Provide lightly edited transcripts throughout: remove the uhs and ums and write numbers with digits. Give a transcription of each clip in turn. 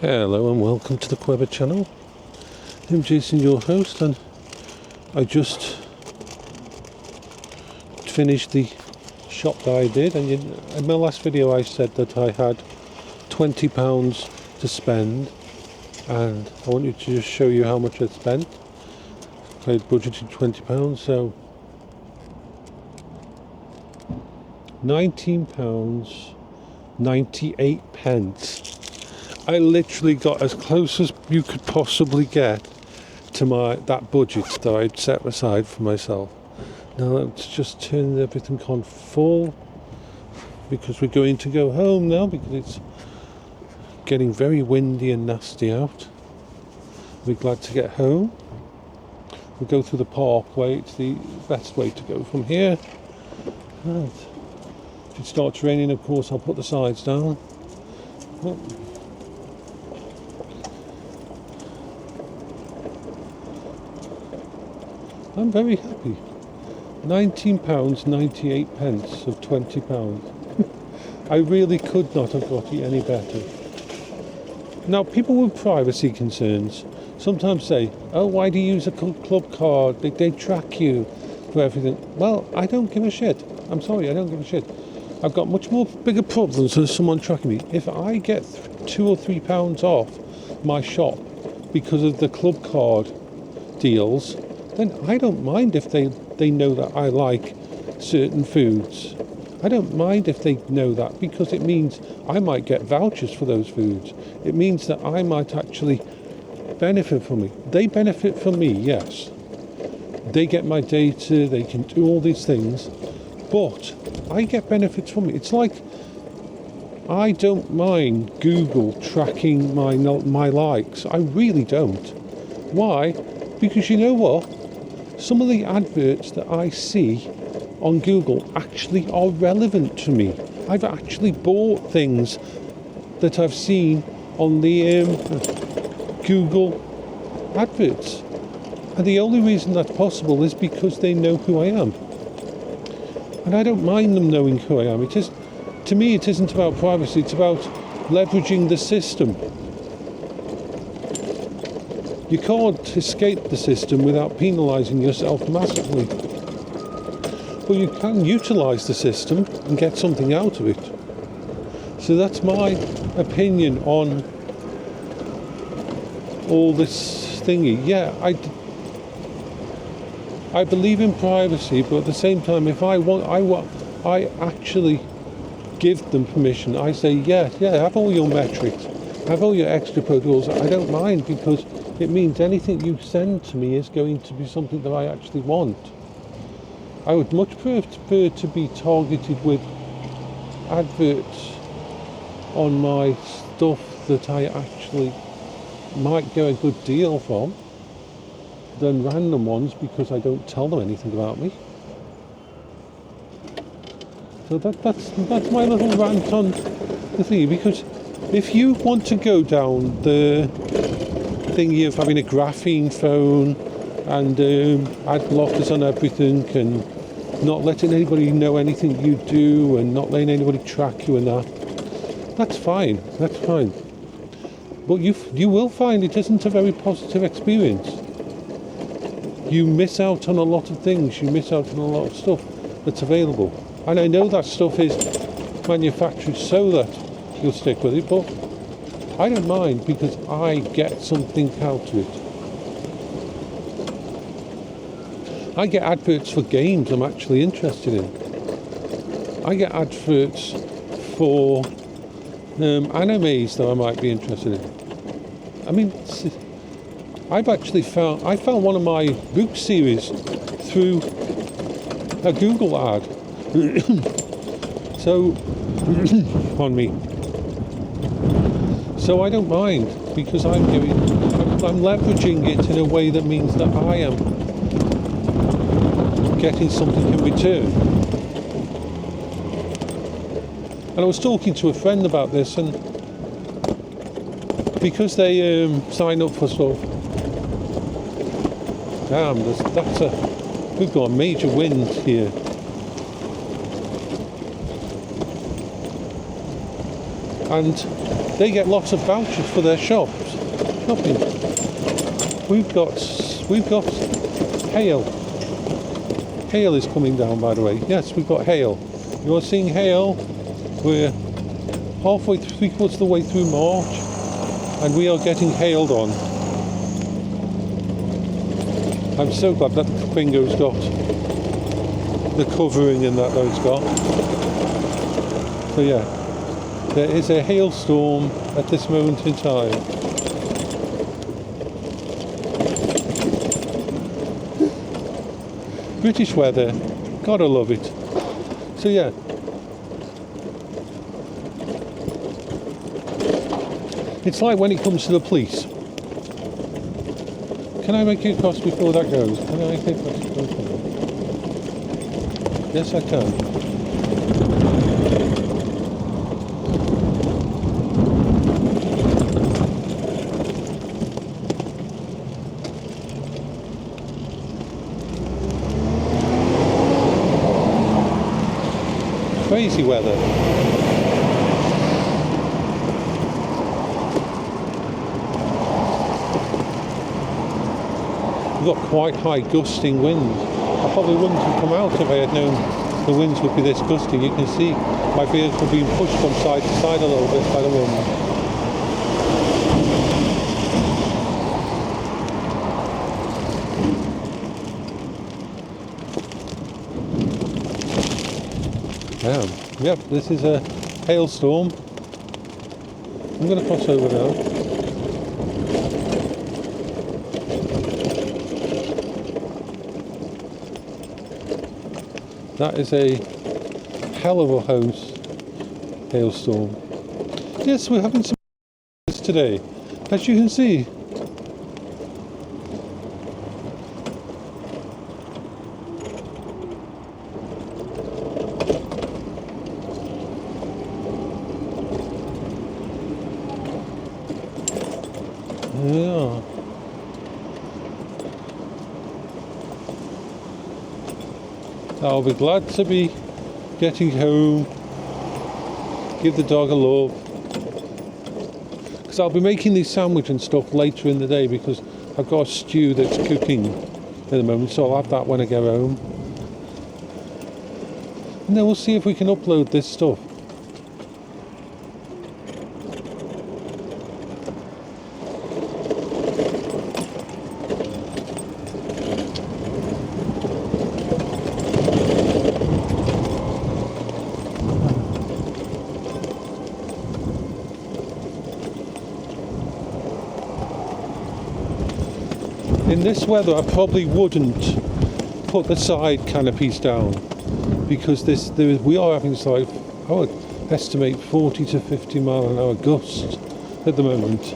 Hello and welcome to the Queber channel. I'm Jason, your host, and I just finished the shop that I did, and in my last video I said that I had £20 to spend, and I wanted to just show you how much I'd spent. I had budgeted £20, so £19.98. I literally got as close as you could possibly get to that budget that I'd set aside for myself. Now let's just turn everything on full, because we're going to go home now, because it's getting very windy and nasty out. We're glad to get home. We'll go through the parkway. It's the best way to go from here. Right. If it starts raining, of course, I'll put the sides down. Oh. I'm very happy. £19.98 of £20. I really could not have got it any better. Now, people with privacy concerns sometimes say, oh, why do you use a club card? They track you for everything. Well, I don't give a shit. I'm sorry, I don't give a shit. I've got much more bigger problems than someone tracking me. If I get £2 or £3 off my shop because of the club card deals, then I don't mind if they know that I like certain foods. I don't mind if they know that, because it means I might get vouchers for those foods. It means that I might actually benefit from it. They benefit from me, yes. They get my data, they can do all these things, but I get benefits from it. It's like, I don't mind Google tracking my likes. I really don't. Why? Because you know what? Some of the adverts that I see on Google actually are relevant to me. I've actually bought things that I've seen on the Google adverts. And the only reason that's possible is because they know who I am. And I don't mind them knowing who I am. To me, it isn't about privacy, it's about leveraging the system. You can't escape the system without penalising yourself massively. But you can utilise the system and get something out of it. So that's my opinion on all this thingy. Yeah, I believe in privacy, but at the same time, if I actually give them permission. I say, yeah, have all your metrics, have all your extra protocols. I don't mind, because it means anything you send to me is going to be something that I actually want. I would much prefer to be targeted with adverts on my stuff that I actually might get a good deal from, than random ones, because I don't tell them anything about me. So that's my little rant on the thing, because if you want to go down the thingy of having a graphene phone and ad blockers on everything, and not letting anybody know anything you do, and not letting anybody track you and that's fine. But you will find it isn't a very positive experience. You miss out on a lot of things. You miss out on a lot of stuff that's available. And I know that stuff is manufactured so that you'll stick with it, but I don't mind, because I get something out of it. I get adverts for games I'm actually interested in. I get adverts for animes that I might be interested in. I mean, I found one of my book series through a Google ad. So, pardon me. So I don't mind, because I'm leveraging it in a way that means that I am getting something in return. And I was talking to a friend about this, and because they sign up for stuff. Damn, we've got a major wind here. And they get lots of vouchers for their shops. Shopping. We've got hail. Hail is coming down, by the way. Yes, we've got hail. You're seeing hail. We're halfway, 3/4 of the way through March, and we are getting hailed on. I'm so glad that Bingo's got the covering and that it's got. So yeah, there is a hailstorm at this moment in time. British weather, gotta love it. So yeah, it's like when it comes to the police. Can I make you across before that goes? Can I make you across before that goes? Yes, I can. Crazy weather. We've got quite high gusting winds. I probably wouldn't have come out if I had known the winds would be this gusty. You can see my vehicle being pushed from side to side a little bit by the wind. Yep, this is a hailstorm. I'm going to cross over now. That is a hell of a hailstorm. Yes, we're having some today, as you can see. Yeah. I'll be glad to be getting home, give the dog a love, because I'll be making these sandwiches and stuff later in the day, because I've got a stew that's cooking at the moment, so I'll have that when I get home. And then we'll see if we can upload this stuff. In this weather, I probably wouldn't put the side canopies down, because we are having I would estimate 40 to 50 mile an hour gusts at the moment,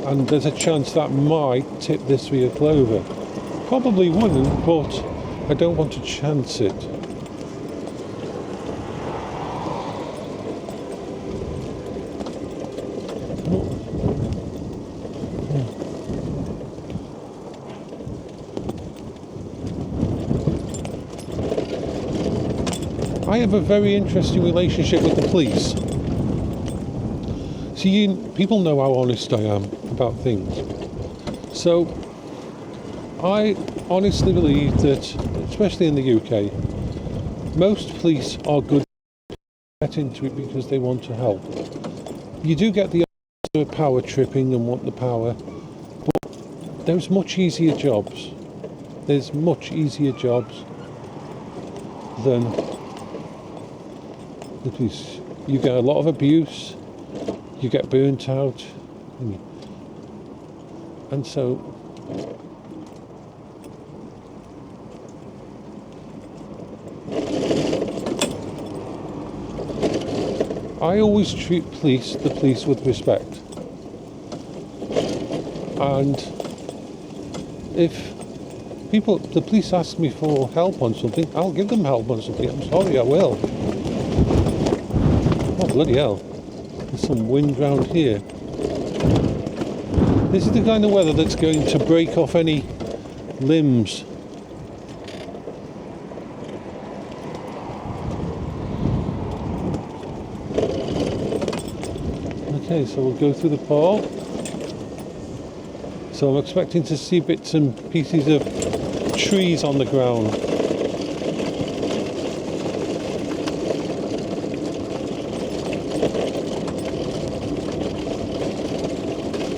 and there's a chance that might tip this vehicle over. Probably wouldn't, but I don't want to chance it. I have a very interesting relationship with the police. See, people know how honest I am about things. So, I honestly believe that, especially in the UK, most police are good to get into it because they want to help. You do get the power tripping and want the power, but there's much easier jobs. There's much easier jobs than the police. You get a lot of abuse, you get burnt out, and so I always treat the police with respect. And if the police ask me for help on something, I'll give them help on something. I'm sorry, I will. Oh, bloody hell. There's some wind round here. This is the kind of weather that's going to break off any limbs. Okay. Okay, so we'll go through the park. So I'm expecting to see bits and pieces of trees on the ground.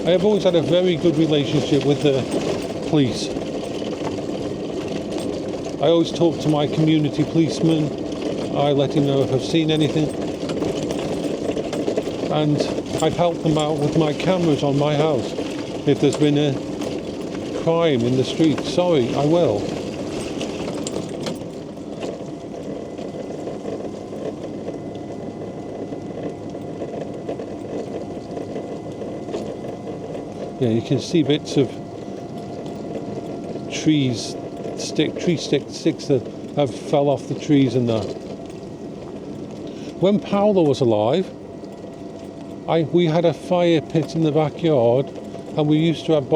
I have always had a very good relationship with the police. I always talk to my community policeman. I let him know if I've seen anything. And I've helped them out with my cameras on my house. If there's been a crime in the street, sorry, I will. Yeah, you can see bits of trees, sticks that have fell off the trees and that. When Paola was alive, we had a fire pit in the backyard, and we used to have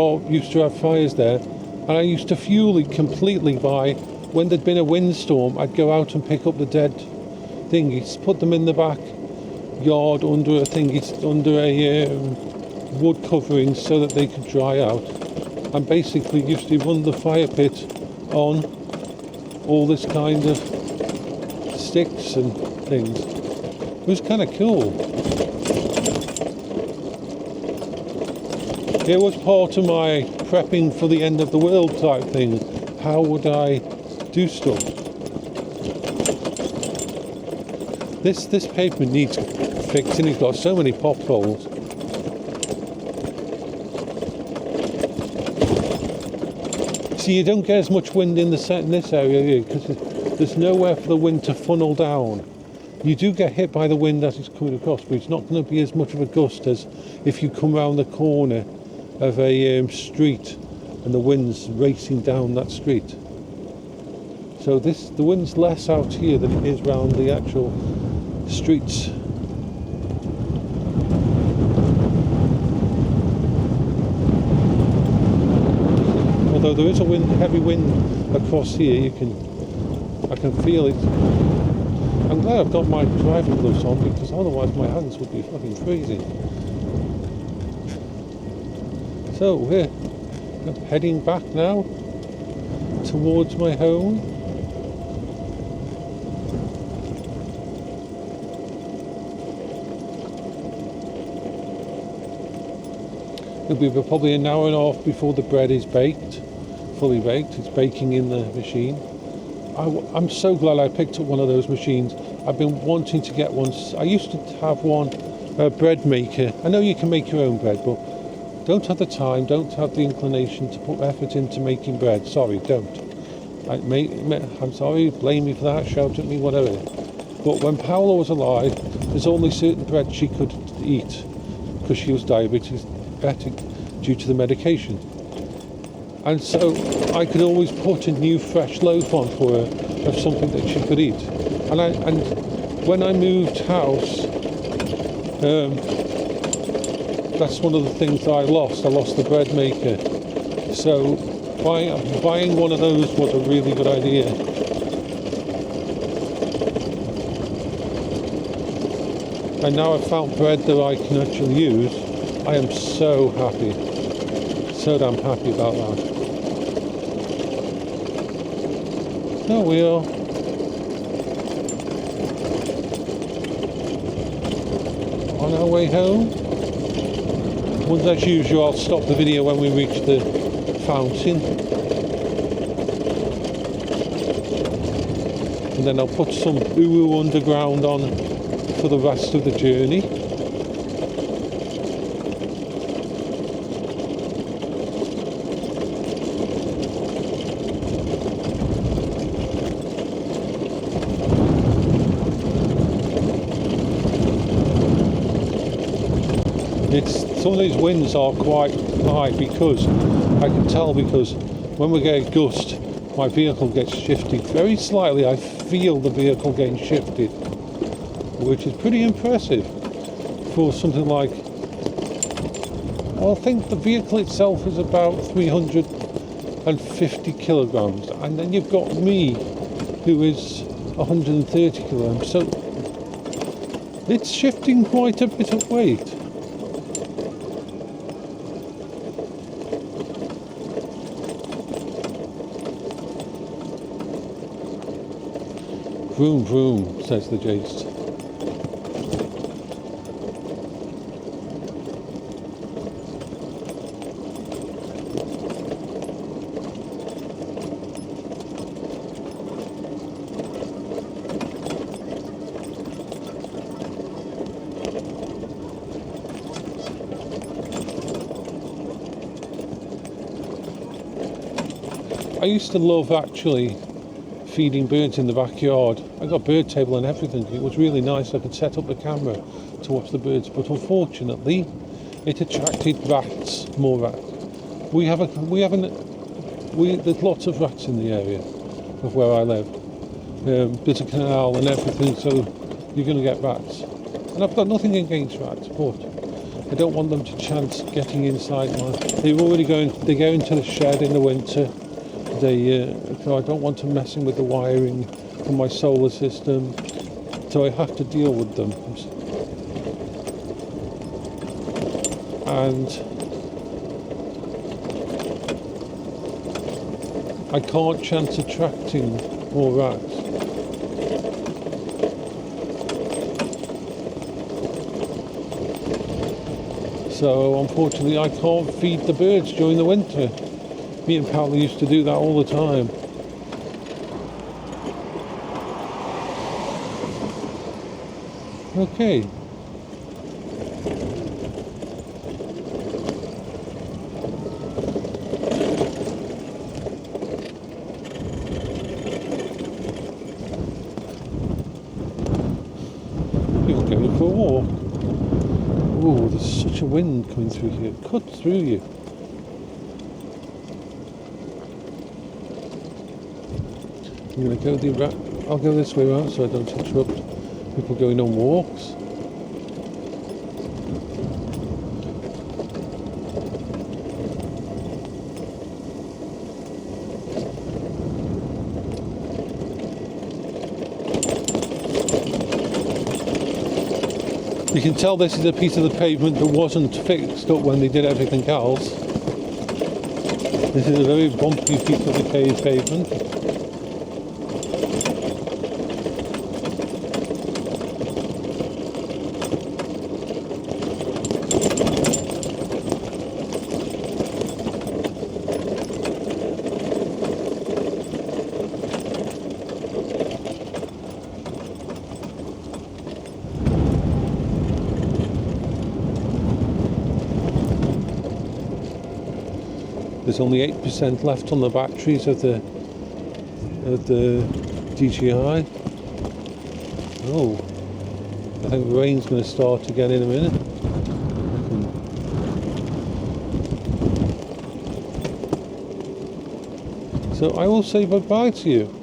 fires there, and I used to fuel it completely by, when there'd been a windstorm, I'd go out and pick up the dead thingies, put them in the backyard under a wood covering so that they could dry out, and basically used to run the fire pit on all this kind of sticks and things. It was kind of cool. It was part of my prepping for the end of the world type thing. How would I do stuff? This pavement needs fixing. It's got so many potholes. See, you don't get as much wind in this area because there's nowhere for the wind to funnel down. You do get hit by the wind as it's coming across, but it's not going to be as much of a gust as if you come round the corner of a street and the wind's racing down that street. So the wind's less out here than it is round the actual streets. Although there is a heavy wind across here, I can feel it. I'm glad I've got my driving gloves on, because otherwise my hands would be fucking freezing. So we're heading back now towards my home. It'll be probably an hour and a half before the bread is baked, fully baked. It's baking in the machine. I'm so glad I picked up one of those machines. I've been wanting to get one. I used to have one, a bread maker. I know you can make your own bread, but don't have the time, don't have the inclination to put effort into making bread. Sorry, don't. I'm sorry, blame me for that, shout at me, whatever. But when Paola was alive, there's only certain bread she could eat because she was diabetic due to the medication. And so I could always put a new fresh loaf on for her of something that she could eat. And when I moved house, that's one of the things that I lost. I lost the bread maker. So buying one of those was a really good idea. And now I've found bread that I can actually use. I am so happy. So damn happy about that. There we are. On our way home. Once as usual, I'll stop the video when we reach the fountain. And then I'll put some Uru Underground on for the rest of the journey. Some of these winds are quite high because I can tell, because when we get a gust, my vehicle gets shifted very slightly. I feel the vehicle getting shifted, which is pretty impressive for something like, well, I think the vehicle itself is about 350 kilograms, and then you've got me who is 130 kilograms, so it's shifting quite a bit of weight. Vroom vroom, says the Jace. I used to love actually feeding birds in the backyard. I got a bird table and everything. It was really nice. I could set up the camera to watch the birds, but unfortunately it attracted rats, more rats. There's lots of rats in the area of where I live. There's a canal and everything, so you're going to get rats. And I've got nothing against rats, but I don't want them to chance getting inside they go into the shed in the winter. So I don't want them messing with the wiring from my solar system, so I have to deal with them. And I can't chance attracting more rats. So unfortunately I can't feed the birds during the winter. Me and Paola used to do that all the time. Okay. You're going for a walk. Oh, there's such a wind coming through here. It cuts through you. I'm going to go I'll go this way around so I don't interrupt people going on walks. You can tell this is a piece of the pavement that wasn't fixed up when they did everything else. This is a very bumpy piece of the pavement. There's only 8% left on the batteries of the DJI. Oh, I think the rain's going to start again in a minute. So I will say bye-bye to you.